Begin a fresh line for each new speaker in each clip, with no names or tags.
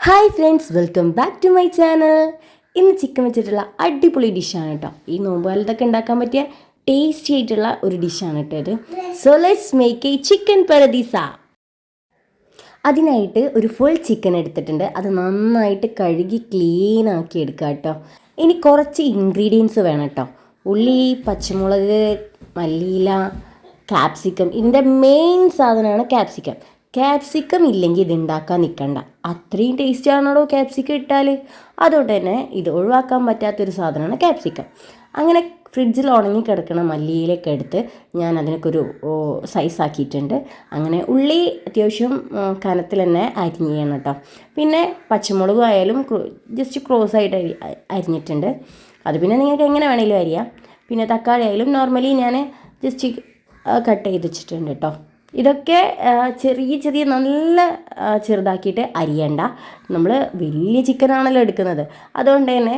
Hi friends, welcome back to my channel. ഇന്ന് chicken വെച്ചിട്ടുള്ള അടിപൊളി ഡിഷാണ് കേട്ടോ. ഈ നോമ്പ് കാലത്തൊക്കെ ഉണ്ടാക്കാൻ പറ്റിയ ടേസ്റ്റി ആയിട്ടുള്ള ഒരു ഡിഷാണ് കേട്ടോ ഇത്. So let's make a chicken പരദീസ. അതിനായിട്ട് ഒരു ഫുൾ ചിക്കൻ എടുത്തിട്ടുണ്ട്. അത് നന്നായിട്ട് കഴുകി ക്ലീൻ ആക്കി എടുക്കുക കേട്ടോ. ഇനി കുറച്ച് ഇൻഗ്രീഡിയൻസ് വേണം കേട്ടോ. ഉള്ളി, പച്ചമുളക്, മല്ലിയില, ക്യാപ്സിക്കം. ഇതിൻ്റെ മെയിൻ സാധനമാണ് ക്യാപ്സിക്കം. ക്യാപ്സിക്കം ഇല്ലെങ്കിൽ ഇത് ഉണ്ടാക്കാൻ നിൽക്കണ്ട. അത്രയും ടേസ്റ്റ് ആണോ ക്യാപ്സിക്കം ഇട്ടാൽ. അതുകൊണ്ട് തന്നെ ഇത് ഒഴിവാക്കാൻ പറ്റാത്തൊരു സാധനമാണ് ക്യാപ്സിക്കം. അങ്ങനെ ഫ്രിഡ്ജിൽ ഉണങ്ങി കിടക്കണ മല്ലിയിലൊക്കെ എടുത്ത് ഞാൻ അതിനൊക്കെ ഒരു സൈസാക്കിയിട്ടുണ്ട്. അങ്ങനെ ഉള്ളി അത്യാവശ്യം കനത്തിൽ തന്നെ അരിഞ്ഞ് കേട്ടോ. പിന്നെ പച്ചമുളകും ആയാലും ജസ്റ്റ് ക്രോസ് ആയിട്ട് അരിഞ്ഞിട്ടുണ്ട്. അത് പിന്നെ നിങ്ങൾക്ക് എങ്ങനെ വേണമെങ്കിലും അരിയാം. പിന്നെ തക്കാളി ആയാലും നോർമലി ഞാൻ ജസ്റ്റ് കട്ട് ചെയ്ത് വെച്ചിട്ടുണ്ട് കേട്ടോ. ഇതൊക്കെ ചെറിയ ചെറിയ നല്ല ചെറുതാക്കിയിട്ട് അരിയണ്ട. നമ്മൾ വലിയ ചിക്കനാണല്ലോ എടുക്കുന്നത്. അതുകൊണ്ട് തന്നെ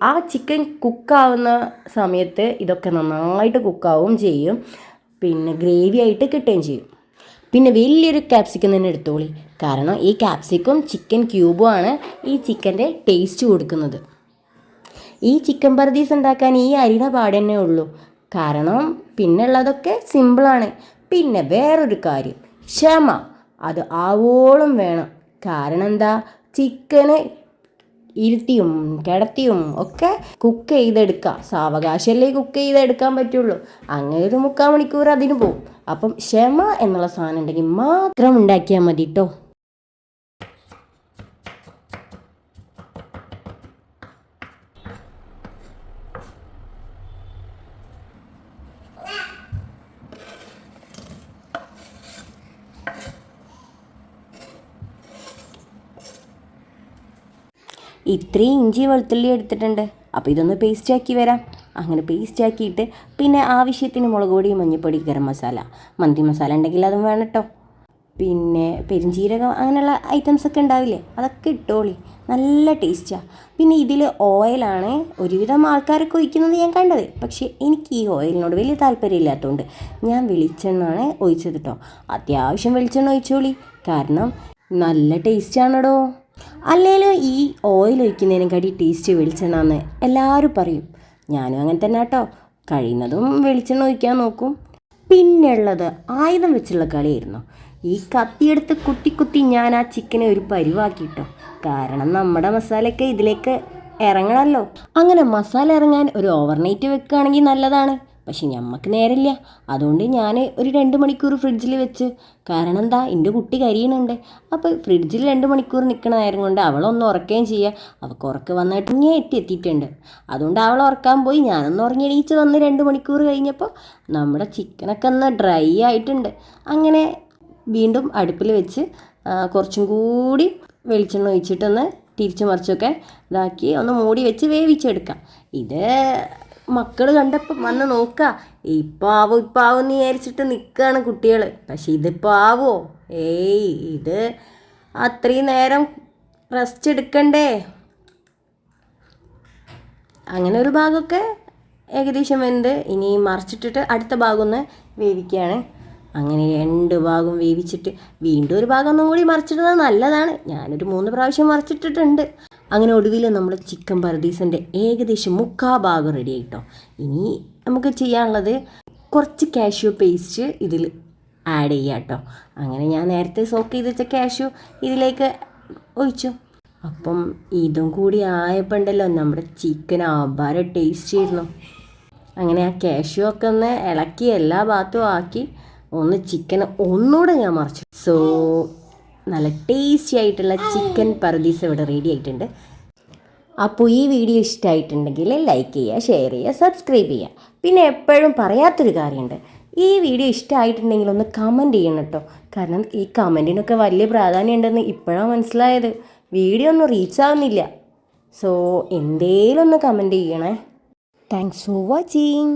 ആ ചിക്കൻ കുക്കാവുന്ന സമയത്ത് ഇതൊക്കെ നന്നായിട്ട് കുക്കാവും ചെയ്യും. പിന്നെ ഗ്രേവി ആയിട്ട് കിട്ടുകയും ചെയ്യും. പിന്നെ വലിയൊരു ക്യാപ്സിക്കം തന്നെ എടുത്തോളി. കാരണം ഈ ക്യാപ്സിക്കം ചിക്കൻ ക്യൂബുമാണ് ഈ ചിക്കൻ്റെ ടേസ്റ്റ് കൊടുക്കുന്നത്. ഈ ചിക്കൻ പർദീസ് ഉണ്ടാക്കാൻ ഈ അരിയുടെ പാട് തന്നെ ഉള്ളൂ. കാരണം പിന്നുള്ളതൊക്കെ സിമ്പിളാണ്. പിന്നെ വേറൊരു കാര്യം, ക്ഷമ. അത് ആവോളം വേണം. കാരണം എന്താ, ചിക്കന് ഇരുത്തിയും കിടത്തിയും ഒക്കെ കുക്ക് ചെയ്തെടുക്കുക. സാവകാശമല്ലേ കുക്ക് ചെയ്തെടുക്കാൻ പറ്റുള്ളൂ. അങ്ങനെ ഒരു 3/4 മണിക്കൂർ അതിന് പോകും. അപ്പം ക്ഷമ എന്നുള്ള സാധനം ഉണ്ടെങ്കിൽ മാത്രം ഉണ്ടാക്കിയാൽ മതി കേട്ടോ. ഇത്രയും ഇഞ്ചി വെളുത്തുള്ളി എടുത്തിട്ടുണ്ട്. അപ്പോൾ ഇതൊന്ന് പേസ്റ്റാക്കി വരാം. അങ്ങനെ പേസ്റ്റാക്കിയിട്ട് പിന്നെ ആവശ്യത്തിന് മുളക് പൊടി, മഞ്ഞൾപ്പൊടി, ഗരം മസാല, മന്തി മസാല ഉണ്ടെങ്കിൽ അതും വേണം കേട്ടോ. പിന്നെ പെരുംജീരകം, അങ്ങനെയുള്ള ഐറ്റംസൊക്കെ ഉണ്ടാവില്ലേ, അതൊക്കെ ഇട്ടോളി. നല്ല ടേസ്റ്റാണ്. പിന്നെ ഇതിൽ ഓയിലാണ് ഒരുവിധം ആൾക്കാരൊക്കെ ഒഴിക്കുന്നത് ഞാൻ കണ്ടത്. പക്ഷേ എനിക്ക് ഈ ഓയിലിനോട് വലിയ താല്പര്യമില്ലാത്തതുകൊണ്ട് ഞാൻ വെളിച്ചെണ്ണയാണ് ഒഴിച്ചത് കേട്ടോ. അത്യാവശ്യം വെളിച്ചെണ്ണ ഒഴിച്ചോളി. കാരണം നല്ല ടേസ്റ്റാണോ. അല്ലെങ്കിൽ ഈ ഓയിൽ ഒഴിക്കുന്നതിനെക്കാട്ടി ടേസ്റ്റ് വെളിച്ചെണ്ണ എന്ന് എല്ലാവരും പറയും. ഞാനും അങ്ങനെ തന്നെ കേട്ടോ. കഴിയുന്നതും വെളിച്ചെണ്ണ ഒഴിക്കാൻ നോക്കും. പിന്നെയുള്ളത് ആയുധം വെച്ചുള്ള കളിയായിരുന്നു. ഈ കത്തിയെടുത്ത് കുത്തി കുത്തി ഞാൻ ആ ചിക്കനെ ഒരു പരിവാക്കിട്ടോ. കാരണം നമ്മുടെ മസാലയൊക്കെ ഇതിലേക്ക് ഇറങ്ങണമല്ലോ. അങ്ങനെ മസാല ഇറങ്ങാൻ ഒരു ഓവർനൈറ്റ് വെക്കുകയാണെങ്കിൽ നല്ലതാണ്. പക്ഷെ ഞമ്മക്ക് നേരമില്ല. അതുകൊണ്ട് ഞാൻ ഒരു 2 മണിക്കൂർ ഫ്രിഡ്ജിൽ വെച്ച്. കാരണം എന്താ, എൻ്റെ കുട്ടി കരിയണുണ്ട്. അപ്പോൾ ഫ്രിഡ്ജിൽ 2 മണിക്കൂർ നിൽക്കണ നേരം കൊണ്ട് അവളൊന്ന് ഉറക്കുകയും ചെയ്യുക. അവൾക്ക് ഉറക്കം വന്നിട്ട് ഞാൻ എത്തിയിട്ടുണ്ട്. അതുകൊണ്ട് അവൾ ഉറക്കാൻ പോയി. ഞാനൊന്ന് ഉറങ്ങി എണീച്ച് വന്ന് 2 മണിക്കൂർ കഴിഞ്ഞപ്പോൾ നമ്മുടെ ചിക്കനൊക്കെ ഒന്ന് ഡ്രൈ ആയിട്ടുണ്ട്. അങ്ങനെ വീണ്ടും അടുപ്പിൽ വെച്ച് കുറച്ചും കൂടി വെളിച്ചെണ്ണ ഒഴിച്ചിട്ടൊന്ന് തിരിച്ചു മറിച്ചൊക്കെ ഇതാക്കി ഒന്ന് മൂടി വെച്ച് വേവിച്ചെടുക്കാം. ഇത് മക്കൾ കണ്ടപ്പോൾ വന്ന് നോക്കുക. ഇപ്പാവും എന്ന് വിചാരിച്ചിട്ട് നിൽക്കുകയാണ് കുട്ടികൾ. പക്ഷെ ഇതിപ്പോൾ ആവോ? ഇത് അത്രയും നേരം റെസ്റ്റ് എടുക്കണ്ടേ. അങ്ങനെ ഒരു ഭാഗമൊക്കെ ഏകദേശം വെന്ത് ഇനി മറിച്ചിട്ടിട്ട് അടുത്ത ഭാഗം ഒന്ന് വേവിക്കുകയാണ്. അങ്ങനെ 2 ഭാഗം വേവിച്ചിട്ട് വീണ്ടും ഒരു ഭാഗം ഒന്നും കൂടി മറിച്ചിടുന്നത് നല്ലതാണ്. ഞാനൊരു 3 പ്രാവശ്യം മറിച്ചിട്ടിട്ടുണ്ട്. അങ്ങനെ ഒടുവിൽ നമ്മൾ ചിക്കൻ പർദീസിൻ്റെ ഏകദേശം 3/4 ഭാഗം റെഡി ആയിട്ടോ. ഇനി നമുക്ക് ചെയ്യാനുള്ളത് കുറച്ച് കാഷ്യൂ പേസ്റ്റ് ഇതിൽ ആഡ് ചെയ്യാം കേട്ടോ. അങ്ങനെ ഞാൻ നേരത്തെ സോക്ക് ചെയ്ത് വെച്ച കാഷ്യൂ ഇതിലേക്ക് ഒഴിച്ചു. അപ്പം ഇതും കൂടി ആയപ്പോൾ ഉണ്ടല്ലോ, നമ്മുടെ ചിക്കൻ അപാര ടേസ്റ്റ് ആയിരുന്നു. അങ്ങനെ ആ കാഷ്യൂ ഒക്കെ ഒന്ന് ഇളക്കി എല്ലാ ഭാഗത്തും ആക്കി ഒന്ന് ചിക്കന് ഒന്നുകൂടെ ഞാൻ മറിച്ചു. സോ നല്ല ടേസ്റ്റി ആയിട്ടുള്ള ചിക്കൻ പർദീസ് ഇവിടെ റെഡി ആയിട്ടുണ്ട്. അപ്പോൾ ഈ വീഡിയോ ഇഷ്ടമായിട്ടുണ്ടെങ്കിൽ ലൈക്ക് ചെയ്യുക, ഷെയർ ചെയ്യുക, സബ്സ്ക്രൈബ് ചെയ്യുക. പിന്നെ എപ്പോഴും പറയാത്തൊരു കാര്യമുണ്ട്, ഈ വീഡിയോ ഇഷ്ടമായിട്ടുണ്ടെങ്കിൽ ഒന്ന് കമൻറ്റ് ചെയ്യണം കേട്ടോ. കാരണം ഈ കമൻറ്റിനൊക്കെ വലിയ പ്രാധാന്യം ഉണ്ടെന്ന് ഇപ്പോഴാണ് മനസ്സിലായത്. വീഡിയോ ഒന്നും റീച്ച് ആവുന്നില്ല. സോ എന്തേലും ഒന്ന് കമൻറ്റ് ചെയ്യണേ. Thanks for watching.